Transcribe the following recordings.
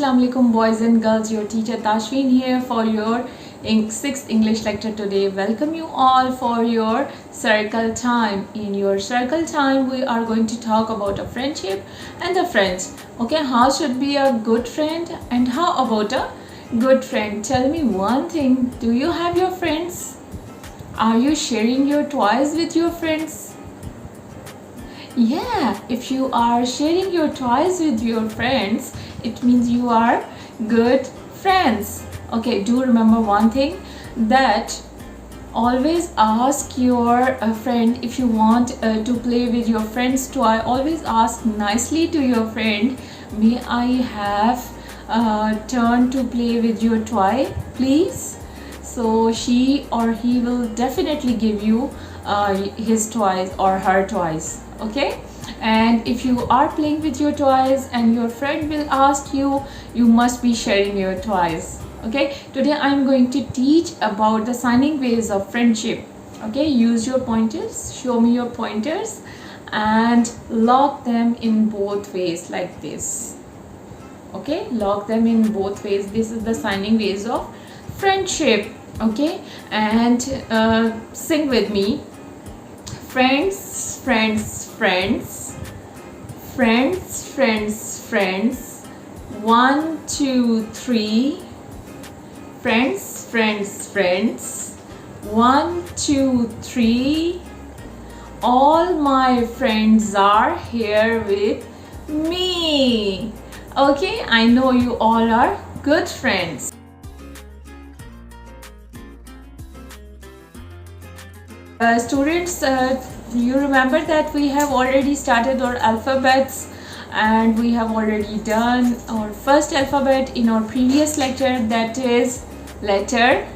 Assalamu alaikum boys and girls, your teacher Tashveen here for your 6th English lecture today. Welcome you all for your circle time. In your circle time we are going to talk about a friendship and a friends. Okay, how should be a good friend and how about a good friend? Tell me one thing, do you have your friends? Are you sharing your toys with your friends? Yeah, if you are sharing your toys with your friends, it means you are good friends. Okay, do remember one thing, that always ask your friend if you want to play with your friend's toy. Always ask nicely to your friend, may I have turn to play with your toy please? So she or he will definitely give you his toys or her toys. Okay, and if you are playing with your toys and your friend will ask you, you must be sharing your toys. Okay, today I'm going to teach about the signing ways of friendship. Okay, use your pointers, show me your pointers and lock them in both ways like this. Okay, lock them in both ways. This is the signing ways of friendship. Okay, and sing with me. Friends, friends, friends. Friends, friends, friends. 1, 2, 3. Friends, friends, friends. 1, 2, 3. All my friends are here with me. Okay, I know you all are good friends. Students, you remember that we have already started our alphabets and we have already done our first alphabet in our previous lecture, that is letter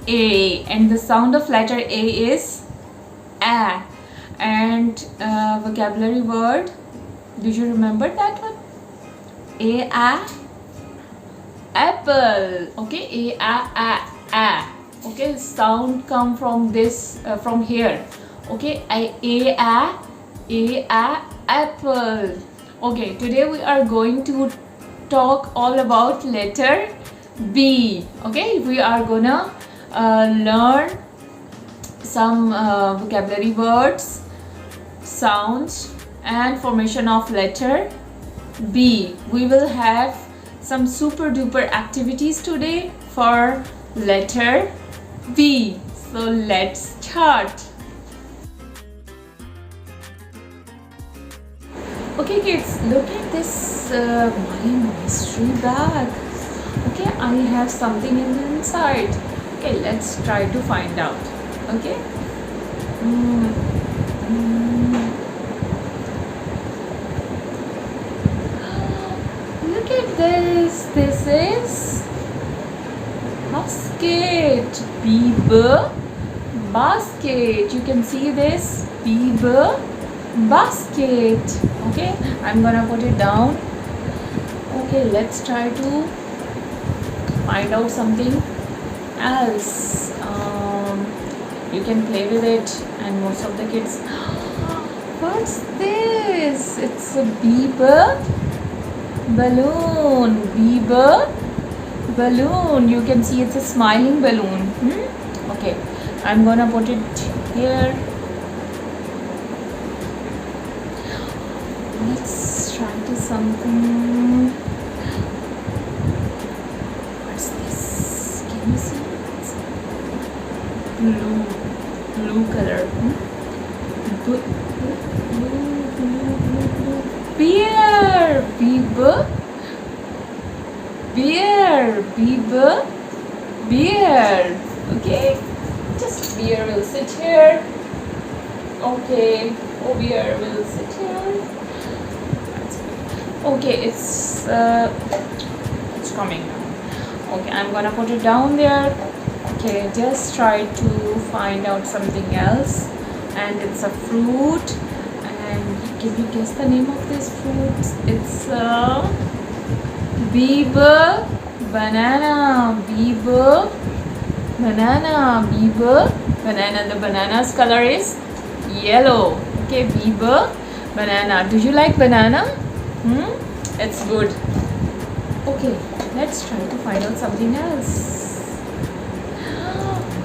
A, and the sound of letter A is A. And vocabulary word, did you remember that one? A, apple. Okay, A. Okay, sound come from this from here. Okay, a apple. Okay, today we are going to talk all about letter B. Okay, we are gonna learn some vocabulary words, sounds and formation of letter B. We will have some super duper activities today for letter B. So let's start. Okay kids, look at this my mystery bag. Okay, I have something in the inside. Okay, let's try to find out. Okay. Look at this. This is basket. Beaver basket. You can see this beaver basket. Okay, I'm gonna put it down. Okay, let's try to find out something else. You can play with it, and most of the kids. What's this? It's a beaver balloon. Beaver balloon. You can see it's a smiling balloon. Okay, I'm gonna put it here. Let's try to something. What's this? Can you see? It's blue color. Blue. Bear. Beaver. Bear. Okay, just bear will sit here. Okay, bear will sit here. Okay, it's coming now. Okay, I'm gonna put it down there. Okay, just try to find out something else, and it's a fruit. And can you guess the name of this fruit? It's a beaver banana. Beaver banana. The banana's color is yellow. Okay, beaver banana. Do you like banana? It's good. Okay, let's try to find out something else.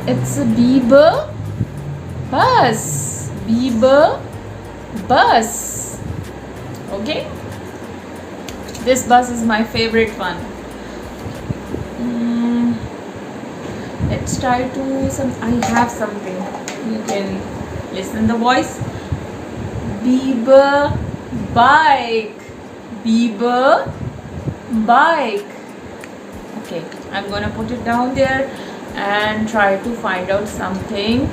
It's a Bieber bus. Bieber bus. Okay, this bus is my favorite one. Let's try to some. I have something. You can listen the voice. Bieber bike. Bieber bike. Okay, I'm gonna put it down there and try to find out something.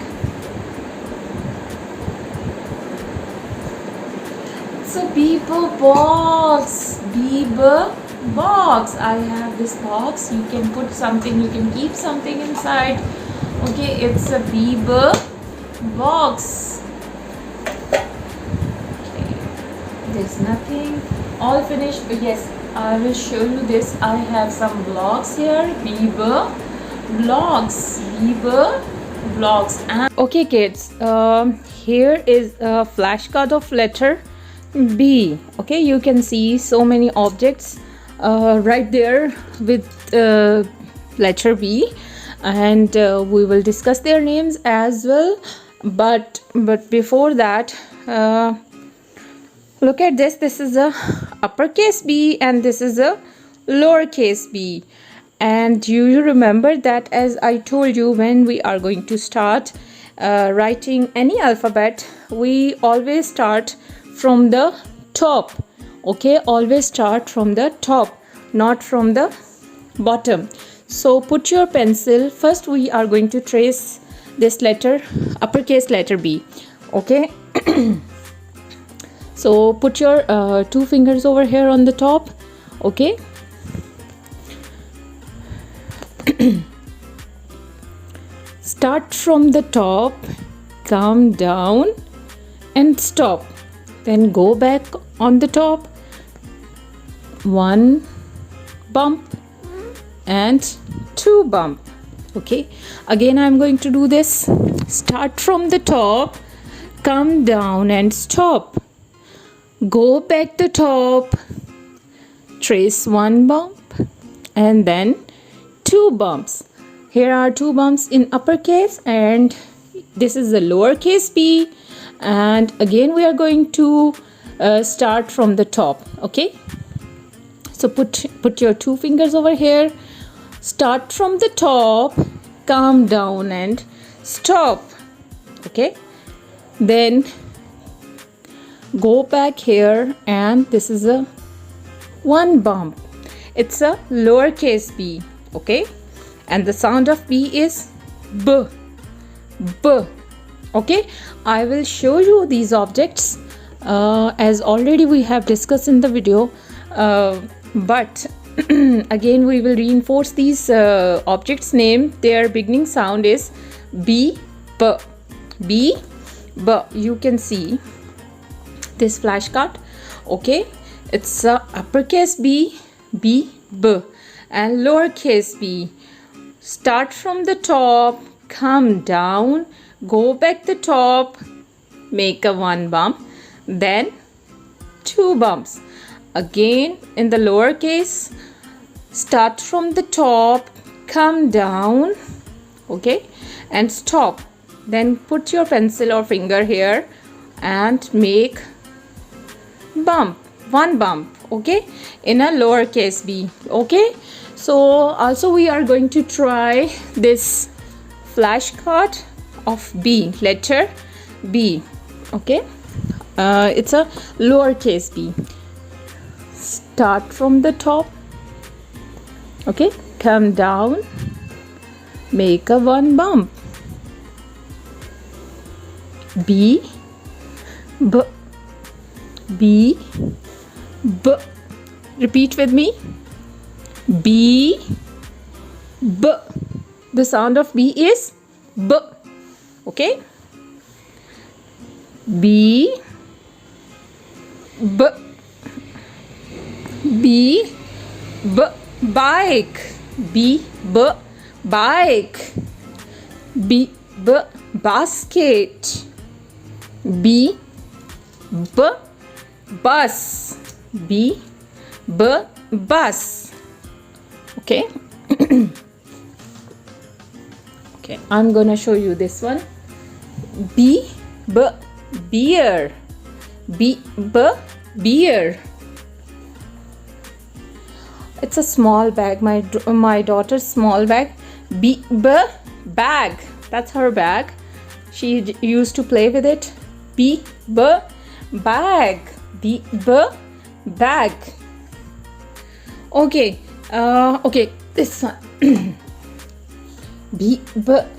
It's a Bieber box. Bieber box. I have this box. You can put something, you can keep something inside. Okay, it's a Bieber box. Okay, there's nothing. All finished, but yes, I will show you this. I have some blocks here. Bieber blocks. Bieber blocks. And okay, kids, here is a flashcard of letter B. Okay, you can see so many objects right there with letter B, and we will discuss their names as well. But before that, look at this. This is a uppercase B and this is a lowercase b. And you remember that, as I told you, when we are going to start writing any alphabet, we always start from the top. Okay, always start from the top, not from the bottom. So put your pencil. First we are going to trace this letter, uppercase letter B. Okay. So put your two fingers over here on the top. Okay. Start from the top, come down and stop. Then go back on the top, one bump and two bump. Okay, again I'm going to do this. Start from the top, come down and stop. Go back the top, trace one bump and then two bumps. Here are two bumps in uppercase and this is the lowercase b, and again we are going to start from the top. Okay, so put your two fingers over here, start from the top, come down and stop. Okay, then go back here and this is a one bump. It's a lowercase b. Okay, and the sound of b is b. B. Okay, I will show you these objects as already we have discussed in the video, but again we will reinforce these objects name. Their beginning sound is b, b, b, b. You can see this flashcard. Okay, it's a uppercase b, b, b, and lowercase b. Start from the top, come down, go back the top, make a one bump, then two bumps. Again in the lowercase, start from the top, come down, okay, and stop. Then put your pencil or finger here and make bump, one bump. Okay, in a lowercase b. Okay, so also we are going to try this flashcard of B, letter B. Okay, it's a lowercase b. Start from the top. Okay, come down, make a one bump. B, B, B, B. Repeat with me. B, B. The sound of B is B. Okay. B, B, B, B. Bike. B, B. Bike. B, B. Basket. B, B. Bus. B, B. Bus. Okay. Okay, I'm gonna show you this one. Beer. Beer. It's a small bag. My daughter's small bag. Bag. That's her bag. She used to play with it. Bag. Bag. Okay. Okay. This one.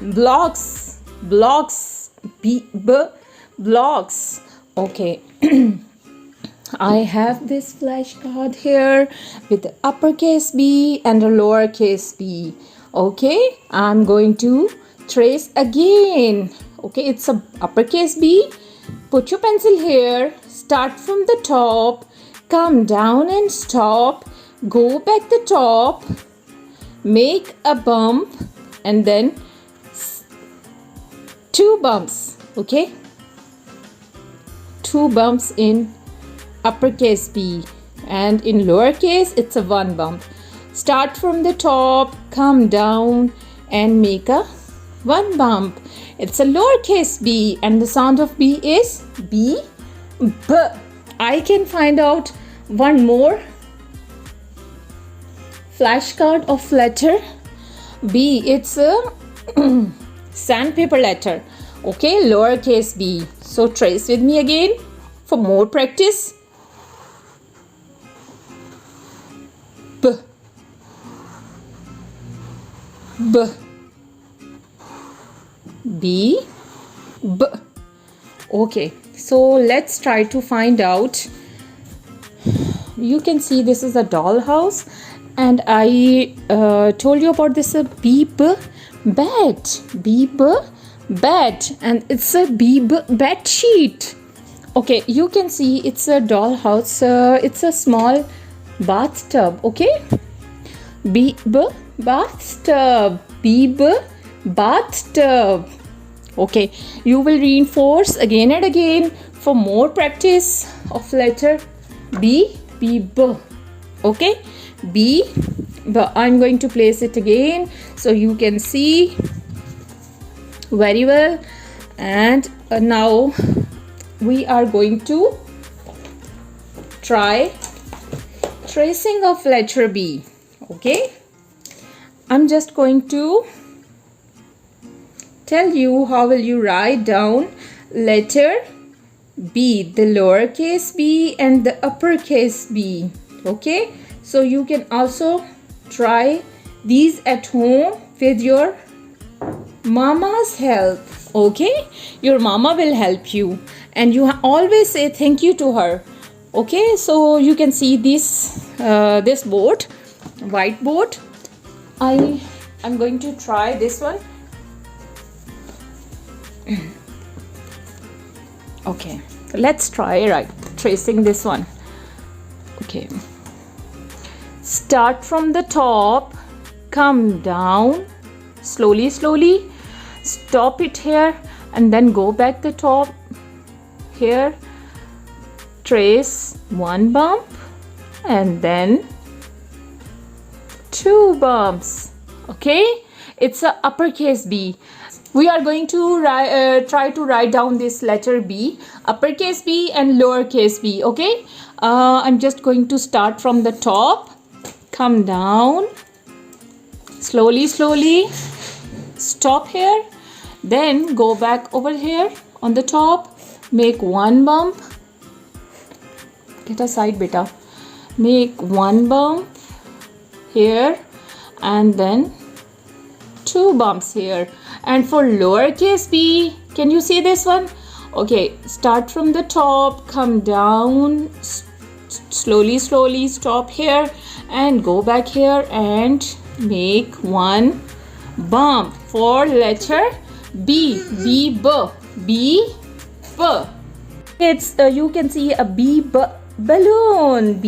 Blocks. Blocks. Okay. I have this flashcard here with the uppercase B and a lowercase b. Okay, I'm going to trace again. Okay, it's a uppercase B. Put your pencil here. Start from the top. Come down and stop. Go back the top. Make a bump and then 2 bumps. Okay, 2 bumps in uppercase B, and in lowercase it's a 1 bump. Start from the top, come down and make a 1 bump. It's a lowercase b, and the sound of B is B. I can find out one more flashcard of letter B. It's a sandpaper letter. Okay, lowercase b. So trace with me again for more practice. B. Okay, so let's try to find out. You can see this is a dollhouse, and I told you about this bed, and it's a bed sheet. Okay, you can see it's a dollhouse. It's a small bathtub. Okay, bathtub. Okay, you will reinforce again and again for more practice of letter B. Okay, B. But I'm going to place it again so you can see very well. And now we are going to try tracing of letter B. Okay, I'm just going to tell you how will you write down letter B, the lowercase b and the uppercase b. Okay, so you can also try these at home with your mama's help. Okay, your mama will help you, and you always say thank you to her. Okay, so you can see this this board, whiteboard. I'm going to try this one. Okay, let's try tracing this one. Okay, start from the top, come down slowly, stop it here, and then go back the top here, trace 1 bump and then 2 bumps. Okay, it's a uppercase B. We are going to try to write down this letter B, uppercase B and lowercase b. Okay, I'm just going to start from the top, come down slowly, stop here, then go back over here on the top, make 1 bump. Get aside, beta. Make 1 bump here and then 2 bumps here. And for lowercase b, can you see this one? Okay, start from the top, come down slowly, stop here and go back here and make 1 bump for letter B. It's you can see a balloon,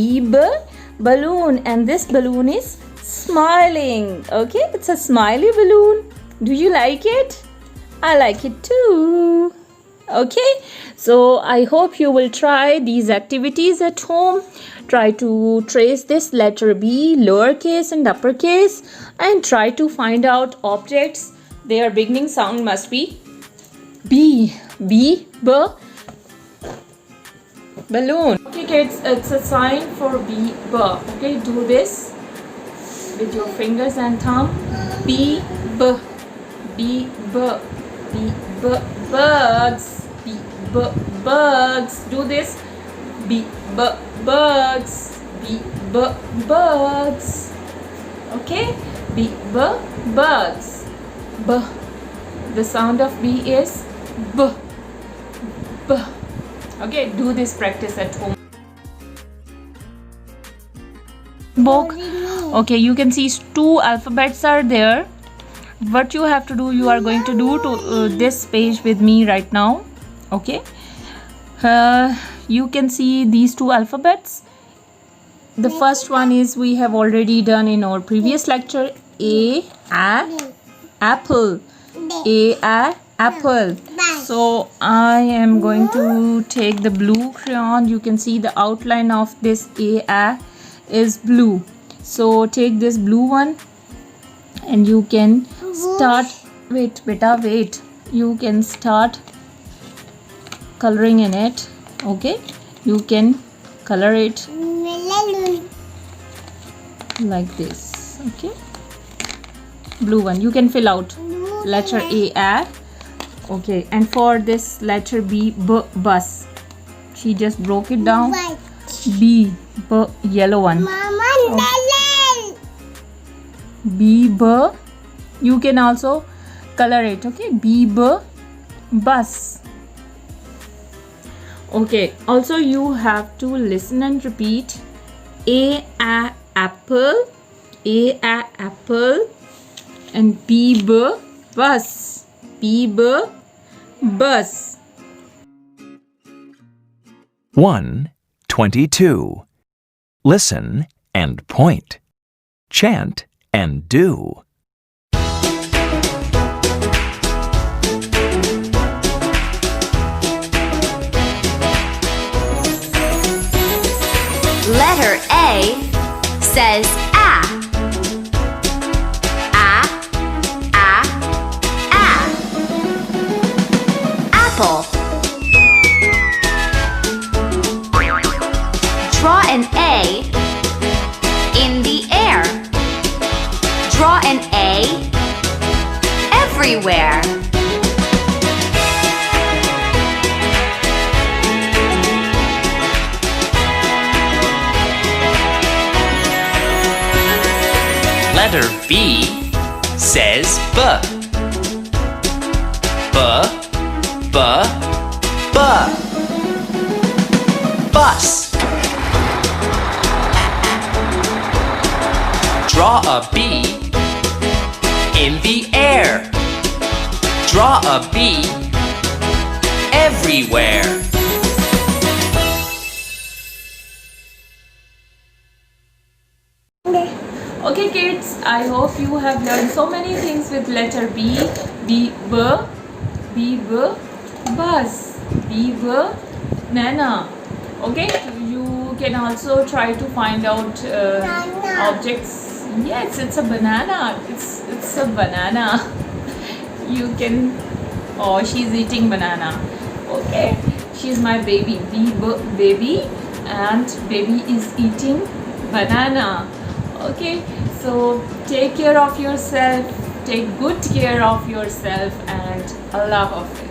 balloon, and this balloon is smiling. Okay, it's a smiley balloon. Do you like it? I like it too. Okay, so I hope you will try these activities at home. Try to trace this letter B, lowercase and uppercase, and try to find out objects. Their beginning sound must be B. B, B, balloon. Okay kids, it's a sign for B, B. Okay, do this with your fingers and thumb. B, B, B, B, B, B, birds. B, B, birds. Do this. B, B, birds. B, B, birds. Okay? B, B, birds. B. The sound of B is B. B. Okay, do this practice at home. Book. Okay, you can see 2 alphabets are there. What you have to do, you are going to do to this page with me right now. Okay, you can see these 2 alphabets. The first one is we have already done in our previous lecture. A, apple. A, apple. So I am going to take the blue crayon. You can see the outline of this A is blue. So take this blue one and you can start. Wait beta, wait. You can start coloring in it. Okay, you can color it like this. Okay, blue one you can fill out letter A. Okay, and for this letter B, bus. She just broke it down. B, yellow one. Okay. B, you can also color it. Okay, B, bus. Okay, also you have to listen and repeat. A, apple. A, apple. And B, bus. B, bus. 122. Listen and point. Chant and do. Letter A says a. Apple. Draw an A in the air. Draw an A everywhere. Letter B says B. B, bus. Draw a B in the air. Draw a B everywhere. Okay kids, I hope you have learned so many things with letter B. B, bus. B, banana. Okay, you can also try to find out objects. Yes, it's a banana. It's a banana. You can. Oh, she's eating banana. Okay, she's my baby. B, baby, and baby is eating banana. Okay, so take care of yourself. Take good care of yourself, and Allah Hafiz.